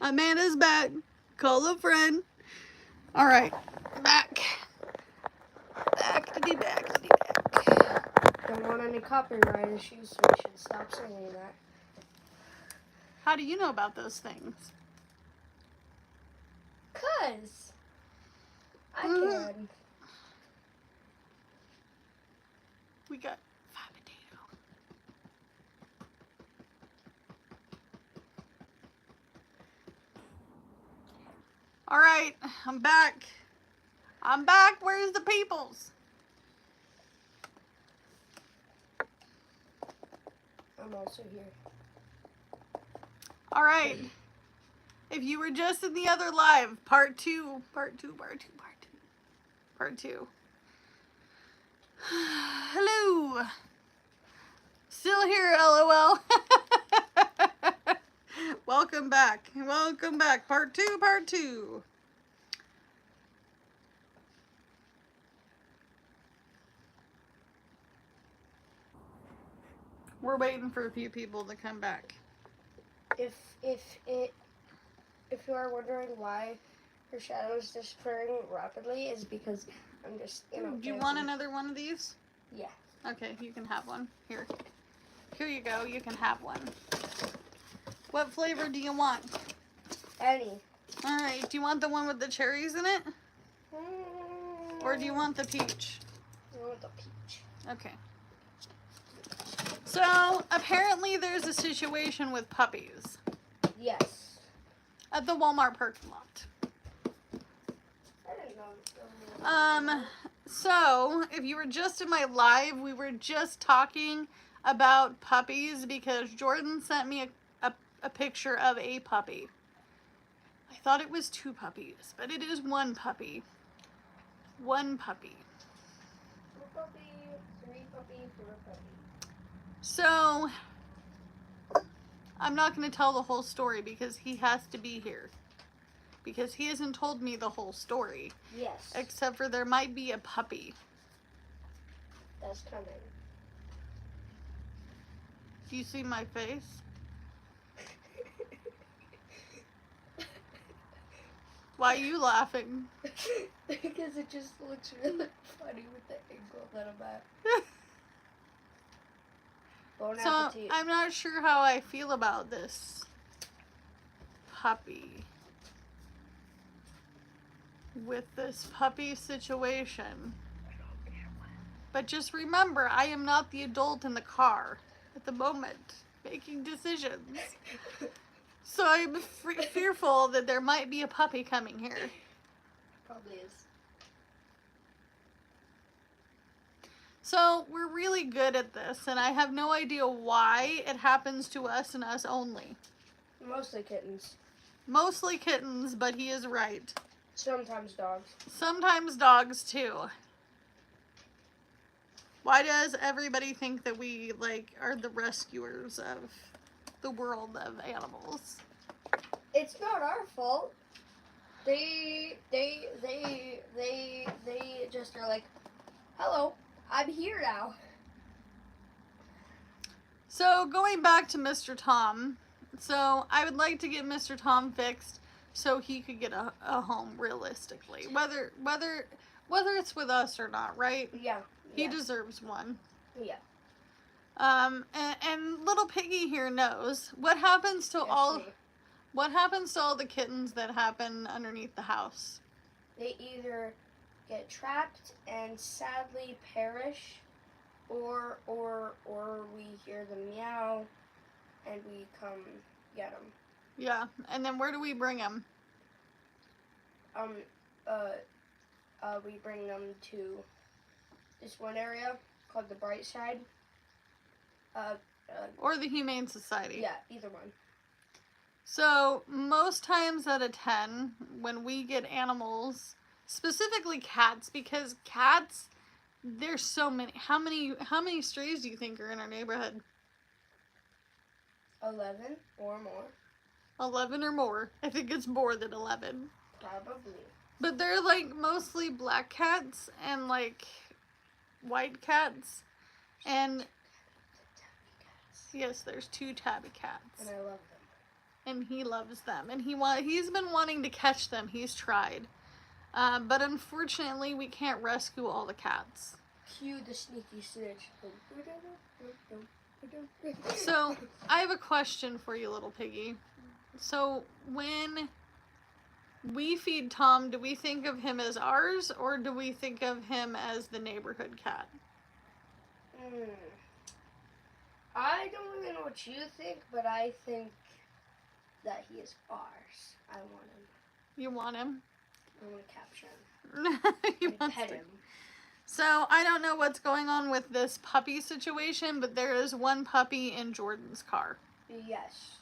Amanda's back. Call a friend. All right, back. Back. Don't want any copyright issues, so we should stop saying that. How do you know about those things? 'Cause I can. We got 5 potato. All right, I'm back. Where's the peoples? I'm also here. All right. If you were just in the other live, part two. Hello. Still here, LOL. Welcome back. Part two. We're waiting for a few people to come back. If you are wondering why her shadow is disappearing rapidly, is because I'm just, Do you want another one of these? Yeah. Okay, you can have one. Here you go. You can have one. What flavor do you want? Any. All right. Do you want the one with the cherries in it? Or do you want the peach? I want the peach. Okay. So, apparently there's a situation with puppies. Yes. At the Walmart parking lot. I didn't know. So, if you were just in my live, we were just talking about puppies because Jordan sent me a picture of a puppy. I thought it was 2 puppies, but it is 1 puppy. 1 puppy. 2 puppy, 3 puppy, 4 puppy. So, I'm not going to tell the whole story because he has to be here. Because he hasn't told me the whole story. Yes. Except for there might be a puppy. That's coming. Do you see my face? Why are you laughing? Because it just looks really funny with the angle that I'm at. Bon So, appetit. I'm not sure how I feel about this puppy. With this puppy situation. But just remember, I am not the adult in the car at the moment making decisions. So I'm fearful that there might be a puppy coming here. Probably is. So we're really good at this, and I have no idea why it happens to us and us only. Mostly kittens. Mostly kittens, but he is right. Sometimes dogs. Sometimes dogs too. Why does everybody think that we are the rescuers of the world of animals? It's not our fault. They just are like, hello, I'm here now. So going back to Mr. Tom, so I would like to get Mr. Tom fixed so he could get a home realistically, whether it's with us or not, right? Yeah. He deserves one. Yeah. And little Piggy here knows what happens to all the kittens that happen underneath the house. They either get trapped and sadly perish, or we hear them meow and we come get them. Yeah, and then where do we bring them? We bring them to this one area called the Bright Side. Or the Humane Society. Yeah, either one. So, most times out of 10, when we get animals, specifically cats, because cats, there's so many. How many strays do you think are in our neighborhood? 11 or more. 11 or more. I think it's more than 11. Probably. But they're mostly black cats and white cats. And yes, there's 2 tabby cats. And I love them. and he loves them, and he's been wanting to catch them. He's tried, but unfortunately, we can't rescue all the cats. Cue the sneaky snitch. So I have a question for you, little piggy. So when we feed Tom, do we think of him as ours, or do we think of him as the neighborhood cat? I don't really know what you think, but I think that he is ours. I want him. You want him? I want to capture him. You And want pet to. him. So I don't know what's going on with this puppy situation, but there is one puppy in Jordan's car. Yes.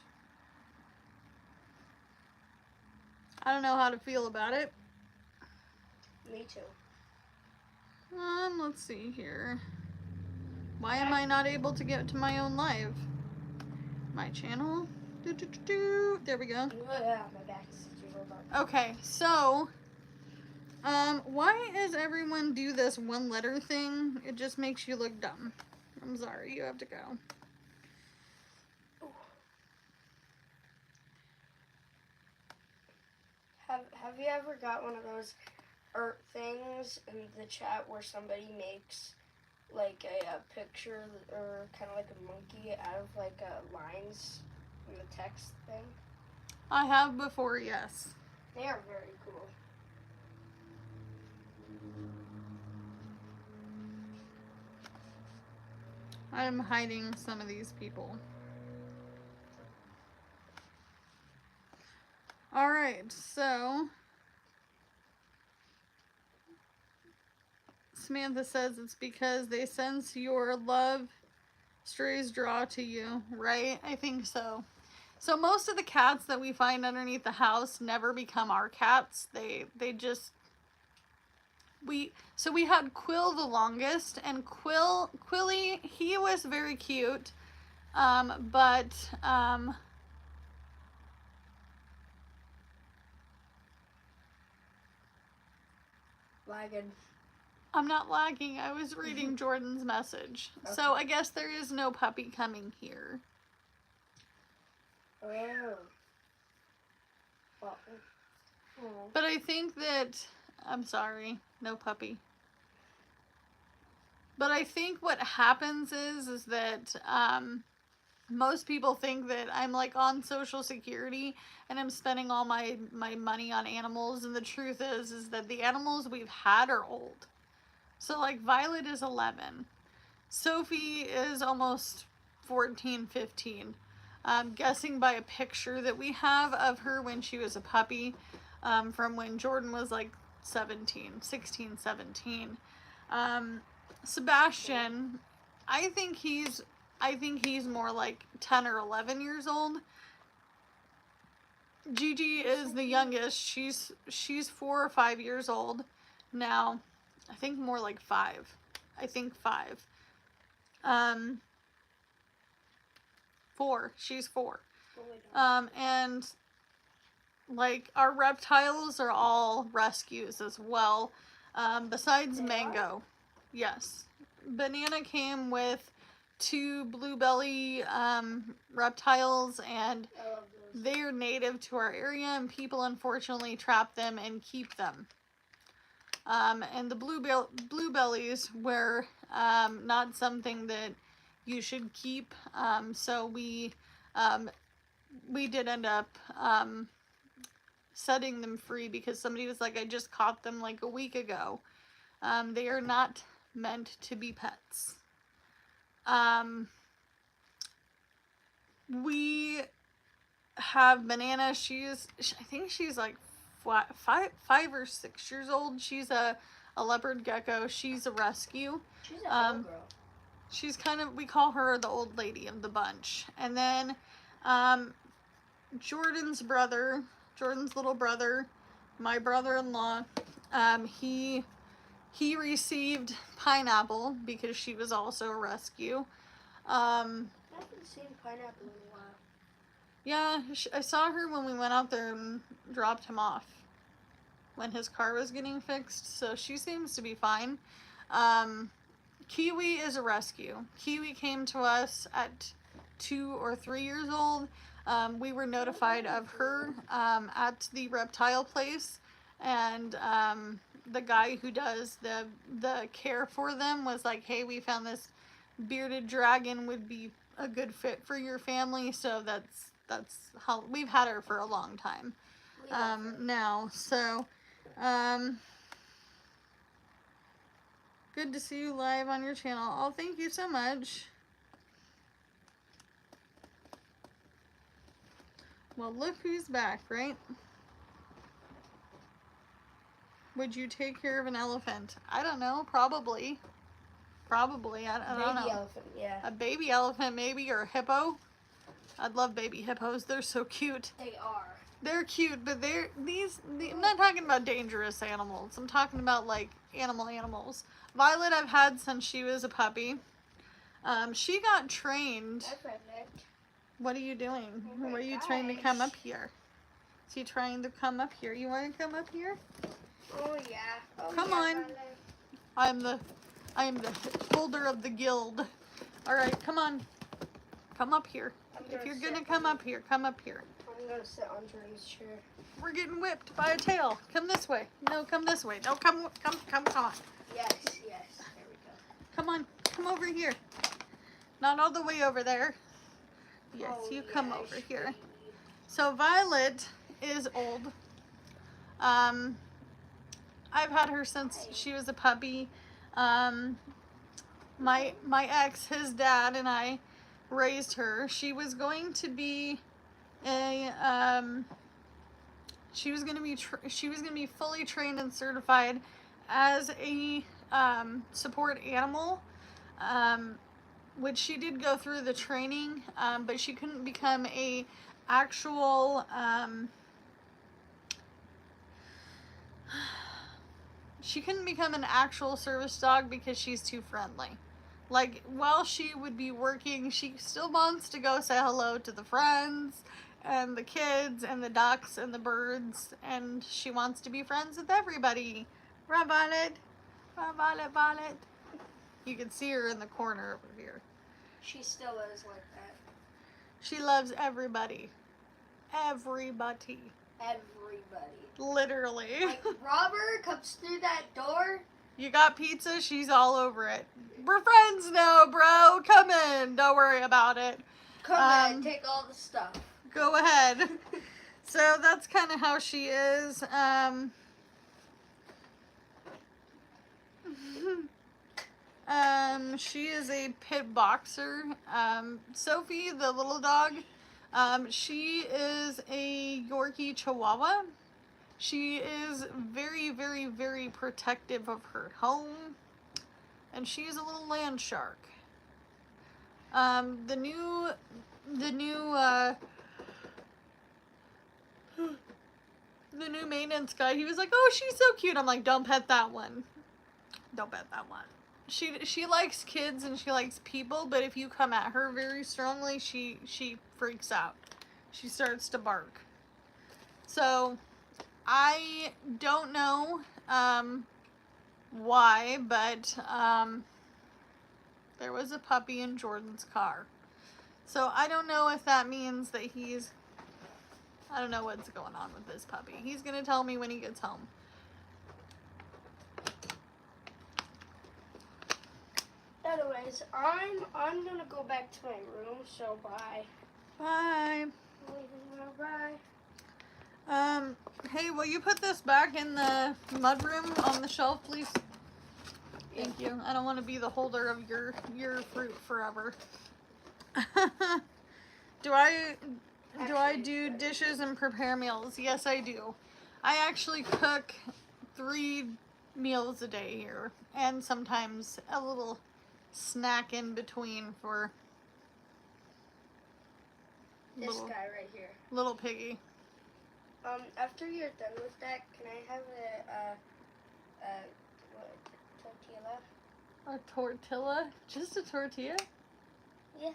I don't know how to feel about it. Me too. Let's see here. Why am I not able to get to my own live? My channel. There we go. Oh, yeah, my back is such a robot. Okay, so why does everyone do this one letter thing? It just makes you look dumb. I'm sorry, you have to go. Have you ever got one of those things in the chat where somebody makes like a picture or kind of like a monkey out of like lines in the text thing? I have before, yes. They are very cool. I'm hiding some of these people. Alright, so Samantha says it's because they sense your love, strays draw to you, right? I think so. So most of the cats that we find underneath the house never become our cats. They just we had Quill the longest, and Quilly, he was very cute. Lagging. I'm not lagging. I was reading Jordan's message. Okay. So I guess there is no puppy coming here. Oh. Well. Oh. But I think that, I'm sorry, no puppy. But I think what happens is that most people think that I'm like on Social Security and I'm spending all my money on animals. And the truth is that the animals we've had are old. So like Violet is 11. Sophie is almost 14, 15. I'm guessing by a picture that we have of her when she was a puppy, from when Jordan was like 16, 17. Sebastian, I think he's more like 10 or 11 years old. Gigi is the youngest. She's 4 or 5 years old now. I think more like 5. I think 5. 4. She's 4. And like our reptiles are all rescues as well. Besides Mango. Yes. Banana came with 2 bluebelly reptiles, and they're native to our area, and people unfortunately trap them and keep them. And the bluebellies were not something that you should keep, so we did end up setting them free because somebody was like, I just caught them like a week ago. They are not meant to be pets. We have Banana. I think she's like 5 or 6 years old. She's a leopard gecko. She's a rescue. She's a old girl. She's kind of, we call her the old lady of the bunch. And then Jordan's little brother, my brother-in-law, he received Pineapple because she was also a rescue. I haven't seen Pineapple in a while. Yeah, I saw her when we went out there and dropped him off when his car was getting fixed, so she seems to be fine. Kiwi is a rescue. Kiwi came to us at 2 or 3 years old. We were notified of her at the reptile place, and the guy who does the care for them was like, hey, we found this bearded dragon would be a good fit for your family. So that's how we've had her for a long time now. So good to see you live on your channel. Oh, thank you so much. Well, look who's back, right? Would you take care of an elephant? I don't know. Probably. Probably. I don't know. Baby elephant, yeah. A baby elephant, maybe, or a hippo. I'd love baby hippos. They're so cute. They are. They're cute, but I'm not talking about dangerous animals. I'm talking about, like, animals. Violet I've had since she was a puppy. She got trained. What are you doing? Oh, what are you trying to come up here? Is he trying to come up here? You want to come up here? Oh yeah. Oh, Come yeah, on. I am the holder of the guild. All right, come on. Come up here. If you're gonna come up here, come up here. I'm gonna sit on Jordan's chair. We're getting whipped by a tail. Come this way. No, come this way. No, come on. Yes. There we go. Come on. Come over here. Not all the way over there. Yes, Oh, you come yeah, over here. So Violet is old. I've had her since she was a puppy. My ex, his dad, and I raised her. She was going to be she was going to be fully trained and certified as a support animal. Which she did go through the training, but she couldn't become a actual service dog because she's too friendly. Like, while she would be working, she still wants to go say hello to the friends and the kids and the ducks and the birds, and she wants to be friends with everybody. Right, Violet? Right, Violet? You can see her in the corner over here. She still is like that. She loves everybody. Everybody. Literally. Like, Robert comes through that door. You got pizza? She's all over it. We're friends now, bro. Come in. Don't worry about it. Come in, take all the stuff. Go ahead. So that's kind of how she is. She is a pit boxer. Sophie, the little dog, she is a Yorkie Chihuahua. She is very, very, very protective of her home, and she's a little land shark. The new maintenance guy, he was like, oh, she's so cute. I'm like, don't pet that one. Don't pet that one. She likes kids and she likes people, but if you come at her very strongly, she freaks out. She starts to bark. So I don't know why, but there was a puppy in Jordan's car. So I don't know if that means that I don't know what's going on with this puppy. He's gonna tell me when he gets home. Anyways, I'm gonna go back to my room, so bye. Bye. Bye. Hey, will you put this back in the mudroom on the shelf, please? Thank you. I don't want to be the holder of your fruit forever. Do I do dishes and prepare meals? Yes, I do. I actually cook 3 meals a day here, and sometimes a little snack in between for This guy right here. Little piggy. After you're done with that, can I have tortilla? A tortilla? Just a tortilla? Yeah. You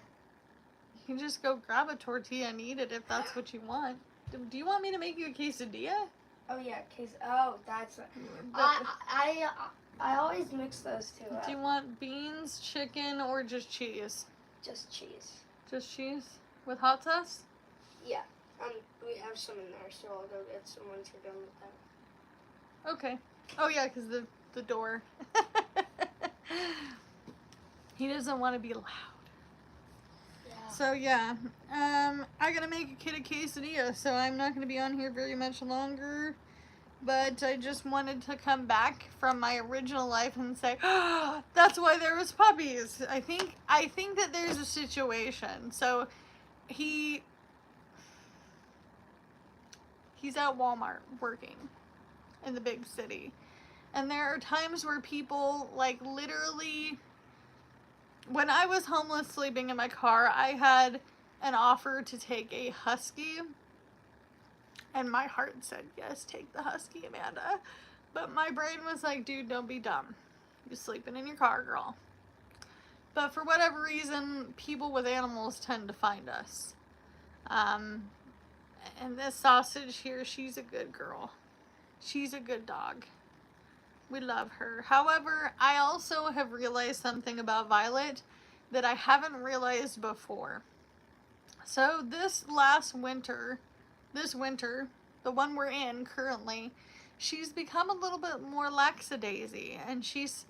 can just go grab a tortilla and eat it if that's what you want. Do you want me to make you a quesadilla? Oh yeah, that's. I always mix those two up. Do you want beans, chicken, or just cheese? Just cheese. Just cheese with hot sauce? Yeah. We have some in there, so I'll go get some once you're done with that. Okay. Oh yeah, because the door. He doesn't want to be loud. Yeah. So yeah, I gotta make a kid a quesadilla, so I'm not gonna be on here very much longer. But I just wanted to come back from my original life and say, oh, that's why there was puppies. I think that there's a situation. So he's at Walmart working in the big city. And there are times where people, like, literally, when I was homeless sleeping in my car, I had an offer to take a husky. And my heart said, yes, take the husky, Amanda. But my brain was like, dude, don't be dumb. You're sleeping in your car, girl. But for whatever reason, people with animals tend to find us. And this sausage here, she's a good girl. She's a good dog. We love her. However, I also have realized something about Violet that I haven't realized before. So this winter, the one we're in currently, she's become a little bit more lackadaisy, and she's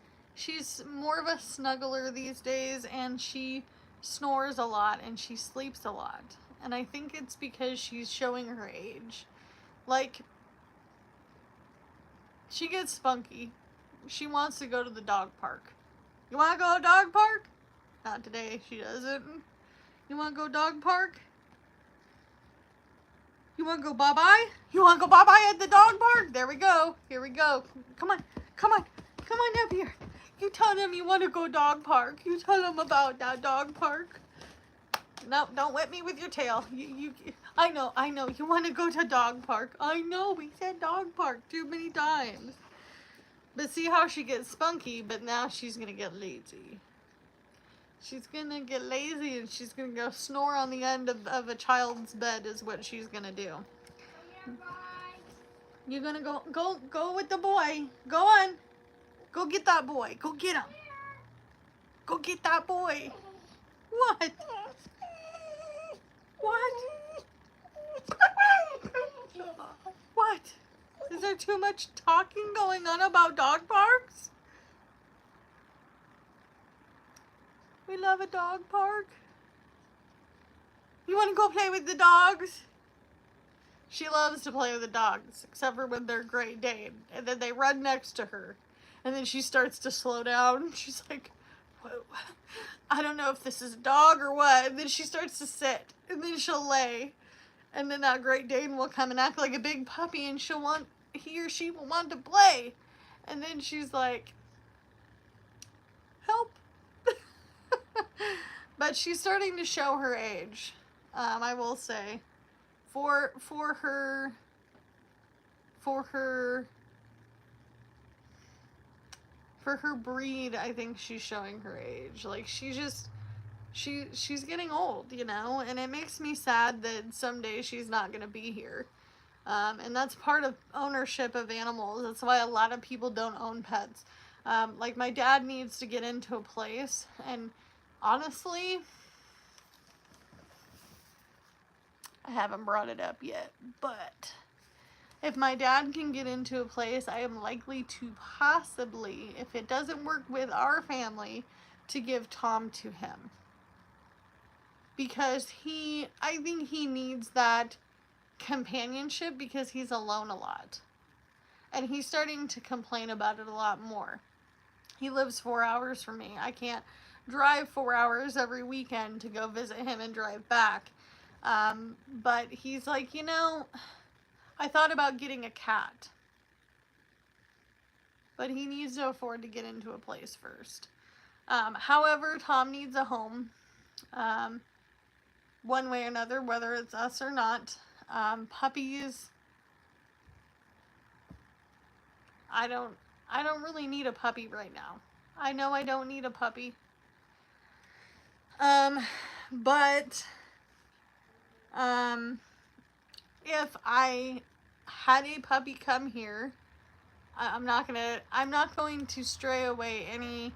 more of a snuggler these days, and she snores a lot and she sleeps a lot. And I think it's because she's showing her age. Like, she gets spunky. She wants to go to the dog park. You want to go to dog park? Not today, she doesn't. You want to go dog park? You want to go bye-bye? You want to go bye-bye at the dog park? There we go. Here we go. Come on. Come on. Come on up here. You tell them you want to go dog park. You tell them about that dog park. No, don't whip me with your tail. I know. You want to go to dog park. I know. We said dog park too many times. But see how she gets spunky, but now she's going to get lazy. She's going to get lazy and she's going to go snore on the end of a child's bed is what she's going to do. You're going to go with the boy. Go on. Go get that boy. Go get him. Go get that boy. What? What? What? Is there too much talking going on about dog parks? We love a dog park. You want to go play with the dogs? She loves to play with the dogs, except for when they're Great Dane. And then they run next to her. And then she starts to slow down. She's like, whoa, I don't know if this is a dog or what. And then she starts to sit. And then she'll lay. And then that Great Dane will come and act like a big puppy. And he or she will want to play. And then she's like, help. But she's starting to show her age. I will say, for her breed, I think she's showing her age. Like, she's getting old, you know, and it makes me sad that someday she's not gonna be here. And that's part of ownership of animals. That's why a lot of people don't own pets. Like, my dad needs to get into a place, and honestly, I haven't brought it up yet, but if my dad can get into a place, I am likely to possibly, if it doesn't work with our family, to give Tom to him. Because I think he needs that companionship because he's alone a lot. And he's starting to complain about it a lot more. He lives 4 hours from me. I can't drive 4 hours every weekend to go visit him and drive back. But he's like, you know, I thought about getting a cat. But he needs to afford to get into a place first. However, Tom needs a home. One way or another, whether it's us or not. Puppies, I don't really need a puppy right now. I know I don't need a puppy. But if I had a puppy come here, I'm not going to stray away any,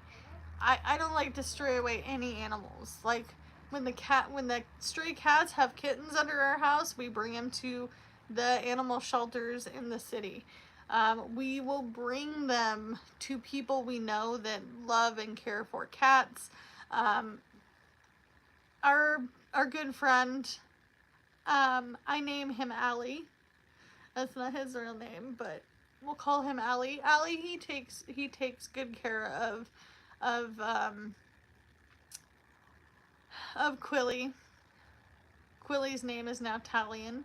I don't like to stray away any animals. Like, when the stray cats have kittens under our house, we bring them to the animal shelters in the city. We will bring them to people we know that love and care for cats. Um, our our good friend, I name him Allie. That's not his real name, but we'll call him Allie. Allie, he takes good care of um, of Quilly. Quilly's name is now Talion.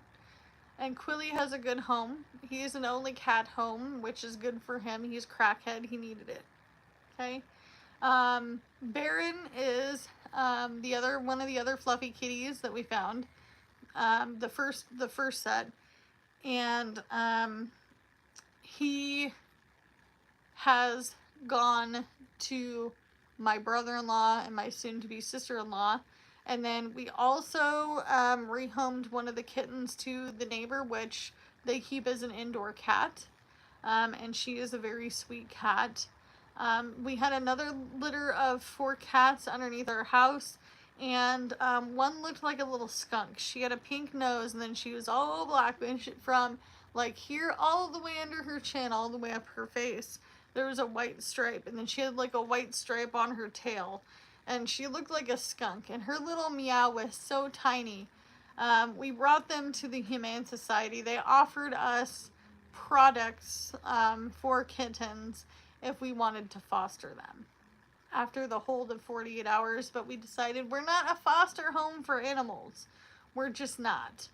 And Quilly has a good home. He is an only cat home, which is good for him. He's crackhead. He needed it. Okay. Baron is the other one of the other fluffy kitties that we found. The first set, and he has gone to my brother-in-law and my soon-to-be sister-in-law. And then we also rehomed one of the kittens to the neighbor, which they keep as an indoor cat. And she is a very sweet cat. We had another litter of 4 cats underneath our house, and one looked like a little skunk. She had a pink nose, and then she was all black from like here all the way under her chin, all the way up her face. There was a white stripe, and then she had like a white stripe on her tail, and she looked like a skunk, and her little meow was so tiny. We brought them to the Humane Society. They offered us products for kittens if we wanted to foster them after the hold of 48 hours, but we decided we're not a foster home for animals. We're just not.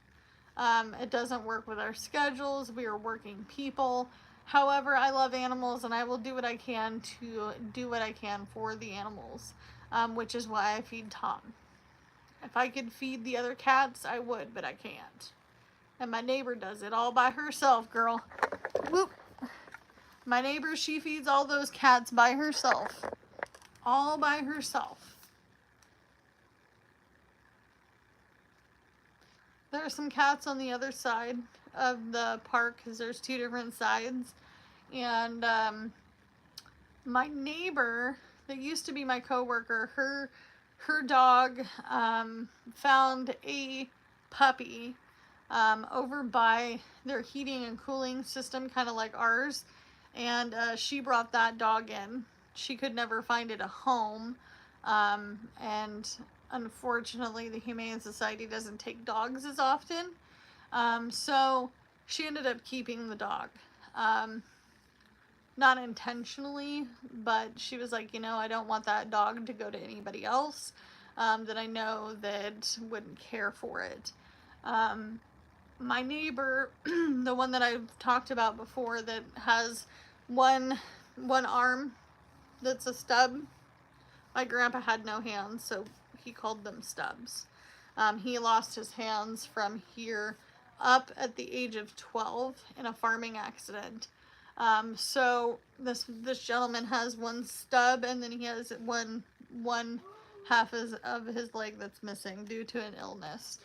It doesn't work with our schedules. We are working people. However, I love animals, and I will do what I can to do what I can for the animals, which is why I feed Tom. If I could feed the other cats, I would, but I can't. And my neighbor does it all by herself, girl. Whoop. My neighbor, she feeds all those cats by herself. All by herself. There are some cats on the other side of the park because there's 2 different sides. And my neighbor that used to be my coworker, her dog found a puppy over by their heating and cooling system, kind of like ours. And she brought that dog in. She could never find it a home. And unfortunately, the Humane Society doesn't take dogs as often. So she ended up keeping the dog. Not intentionally, but she was like, I don't want that dog to go to anybody else that I know that wouldn't care for it. My neighbor, the one that I've talked about before that has one arm that's a stub, my grandpa had no hands, so he called them stubs. He lost his hands from here up at the age of 12 in a farming accident. So this gentleman has one stub, and then he has one half of his leg that's missing due to an illness.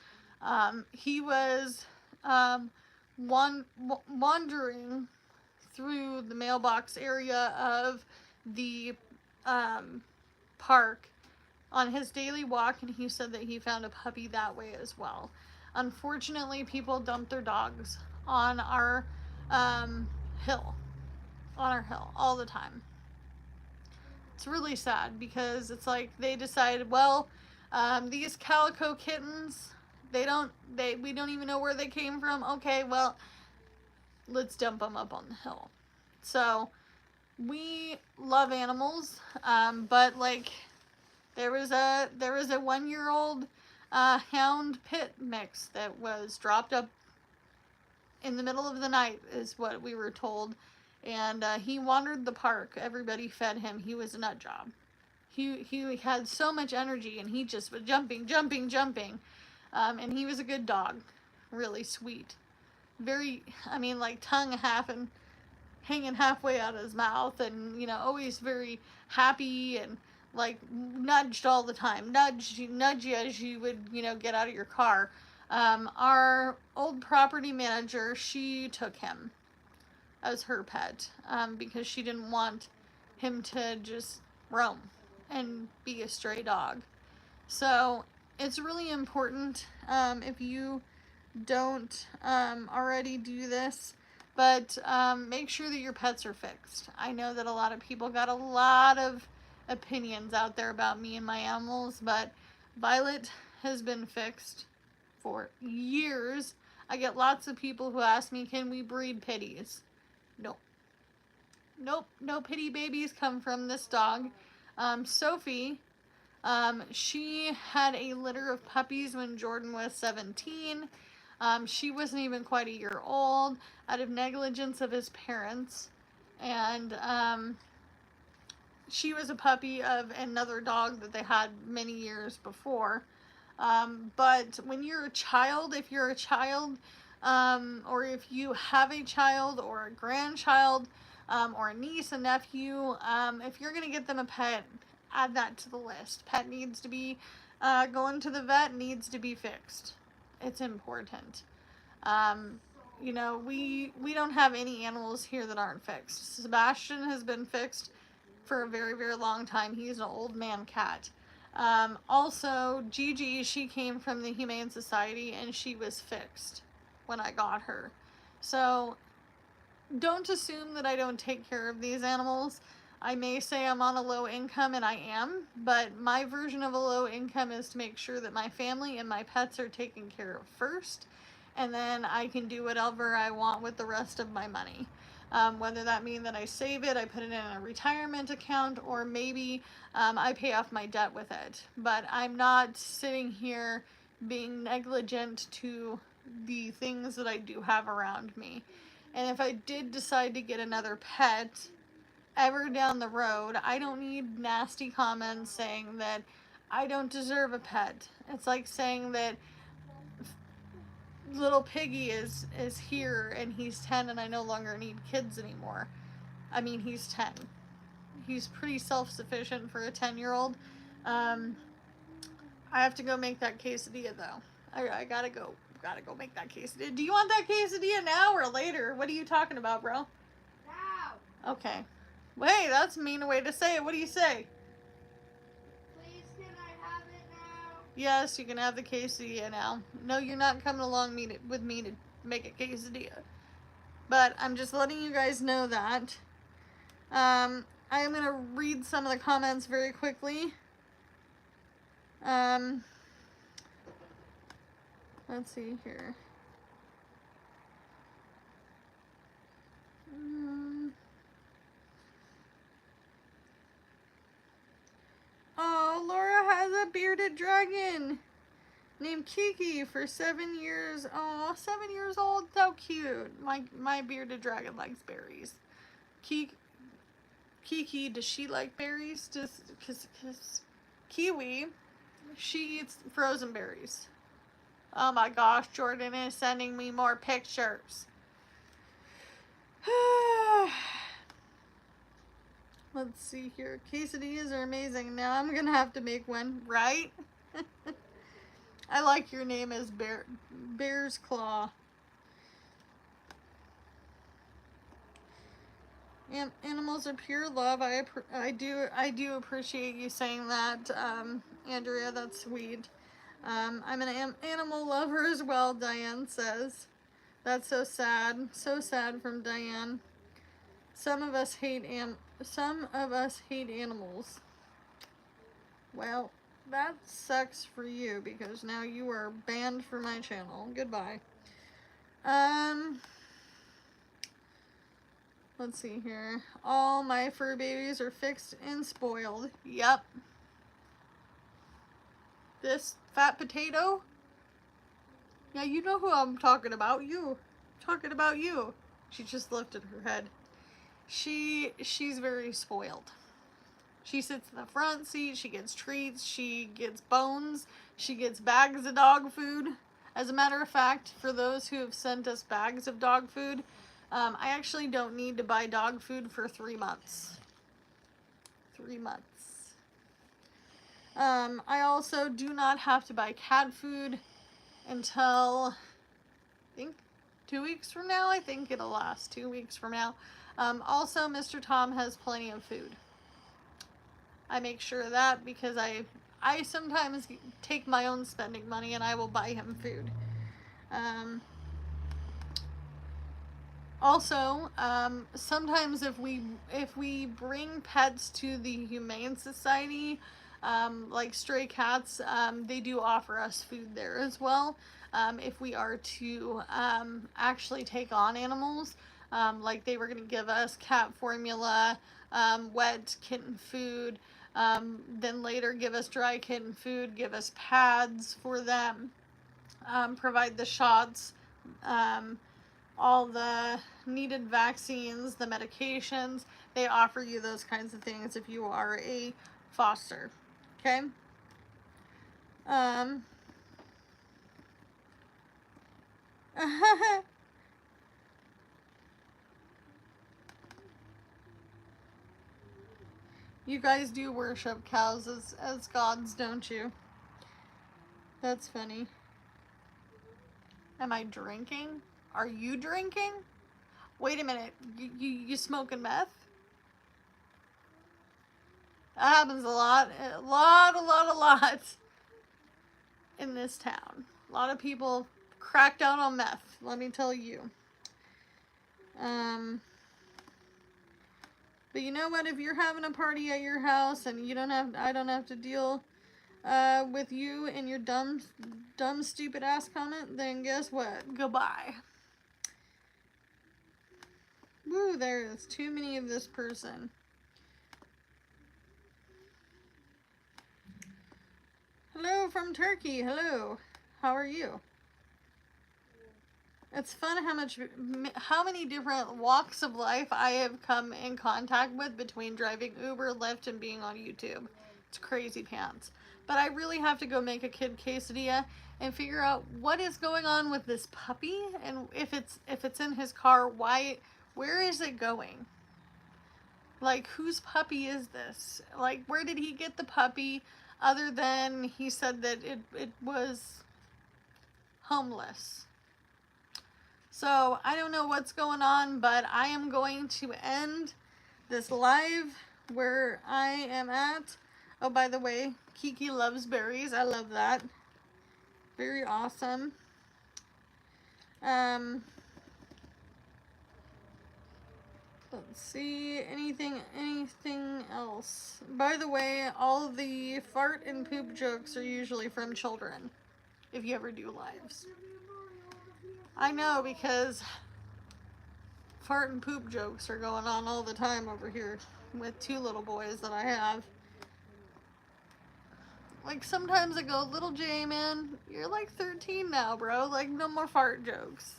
He was wandering through the mailbox area of the park on his daily walk, and he said that he found a puppy that way as well. Unfortunately, people dump their dogs on our hill all the time. It's really sad because it's like they decided, well, these calico kittens, we don't even know where they came from. Okay, well, let's dump them up on the hill. So we love animals, but like there was a 1-year-old hound pit mix that was dropped up in the middle of the night, is what we were told. And he wandered the park. Everybody fed him. He was a nut job. He had so much energy, and he just was jumping. And he was a good dog. Really sweet. Very, like tongue hanging halfway out of his mouth, and, always very happy and like nudged all the time. Nudge you as you would, get out of your car. Our old property manager, she took him as her pet because she didn't want him to just roam and be a stray dog. So it's really important, if you don't already do this, but make sure that your pets are fixed. I know that a lot of people got a lot of opinions out there about me and my animals, but Violet has been fixed for years. I get lots of people who ask me, can we breed pitties? Nope. Nope, no pitty babies come from this dog. Sophie, she had a litter of puppies when Jordan was 17. She wasn't even quite a year old, out of negligence of his parents. And she was a puppy of another dog that they had many years before. But when you're a child, if you're a child, or if you have a child or a grandchild, or a niece, a nephew, if you're going to get them a pet, add that to the list. Pet needs to be going to the vet, needs to be fixed. It's important. You know, we don't have any animals here that aren't fixed. Sebastian has been fixed for a very, very long time. He's an old man cat. Also, Gigi, she came from the Humane Society and she was fixed when I got her. So don't assume that I don't take care of these animals. I may say I'm on a low income, and I am, but my version of a low income is to make sure that my family and my pets are taken care of first, and then I can do whatever I want with the rest of my money. Whether that means that I save it, I put it in a retirement account, or maybe I pay off my debt with it. But I'm not sitting here being negligent to the things that I do have around me. And if I did decide to get another pet ever down the road, I don't need nasty comments saying that I don't deserve a pet. It's like saying that little Piggy is here and he's 10 and I no longer need kids anymore. I mean, he's 10. He's pretty self-sufficient for a 10-year-old. I have to go make that quesadilla though. I gotta go make that quesadilla. Do you want that quesadilla now or later? What are you talking about, bro? Now. Okay. Wait, that's a mean way to say it. What do you say? Please, can I have it now? Yes, you can have the quesadilla now. No, you're not coming along with me to make a quesadilla. But I'm just letting you guys know that. I am going to read some of the comments very quickly. Let's see here. Oh, Laura has a bearded dragon named Kiki for 7 years. Oh, 7 years old. So cute. My bearded dragon likes berries. Kiki, does she like berries? Because Kiwi, she eats frozen berries. Oh my gosh, Jordan is sending me more pictures. Let's see here. Quesadillas are amazing. Now I'm gonna have to make one, right? I like your name as Bear's Claw. Animals are pure love. I do appreciate you saying that, Andrea. That's sweet. I'm an animal lover as well, Diane says. That's so sad. So sad from Diane. Some of us hate animals. Well, that sucks for you because now you are banned from my channel. Goodbye. Let's see here. All my fur babies are fixed and spoiled. Yep. This fat potato? Yeah, you know who I'm talking about. You. Talking about you. She just lifted her head. She's very spoiled. She sits in the front seat, she gets treats, she gets bones, she gets bags of dog food. As a matter of fact, for those who have sent us bags of dog food, I actually don't need to buy dog food for 3 months. 3 months. I also do not have to buy cat food until, I think, 2 weeks from now. I think it'll last 2 weeks from now. Also, Mr. Tom has plenty of food. I make sure of that because I sometimes take my own spending money and I will buy him food. Also, sometimes if we bring pets to the Humane Society, like stray cats, they do offer us food there as well. If we are to actually take on animals, like they were going to give us cat formula, wet kitten food, then later give us dry kitten food, give us pads for them, provide the shots. All the needed vaccines, the medications, they offer you those kinds of things if you are a foster. Okay? You guys do worship cows as gods, don't you? That's funny. Am I drinking? Are you drinking? Wait a minute. You smoking meth? That happens a lot. A lot in this town. A lot of people crack down on meth, let me tell you. But you know what? If you're having a party at your house and I don't have to deal with you and your dumb, stupid ass comment, then guess what? Goodbye. Woo, there is too many of this person. Hello from Turkey. Hello. How are you? It's fun how many different walks of life I have come in contact with between driving Uber, Lyft, and being on YouTube. It's crazy pants. But I really have to go make a kid quesadilla and figure out what is going on with this puppy, and if it's in his car, where is it going? Like, whose puppy is this? Like, where did he get the puppy, other than he said that it was homeless? So, I don't know what's going on, but I am going to end this live where I am at. Oh, by the way, Kiki loves berries. I love that. Very awesome. Let's see, anything else? By the way, all the fart and poop jokes are usually from children, if you ever do lives. I know, because fart and poop jokes are going on all the time over here with two little boys that I have. Like, sometimes I go, little J, man, you're like 13 now, bro. Like, no more fart jokes.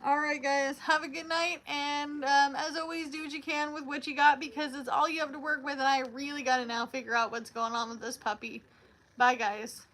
Alright, guys, have a good night, and as always, do what you can with what you got, because it's all you have to work with, and I really gotta now figure out what's going on with this puppy. Bye, guys.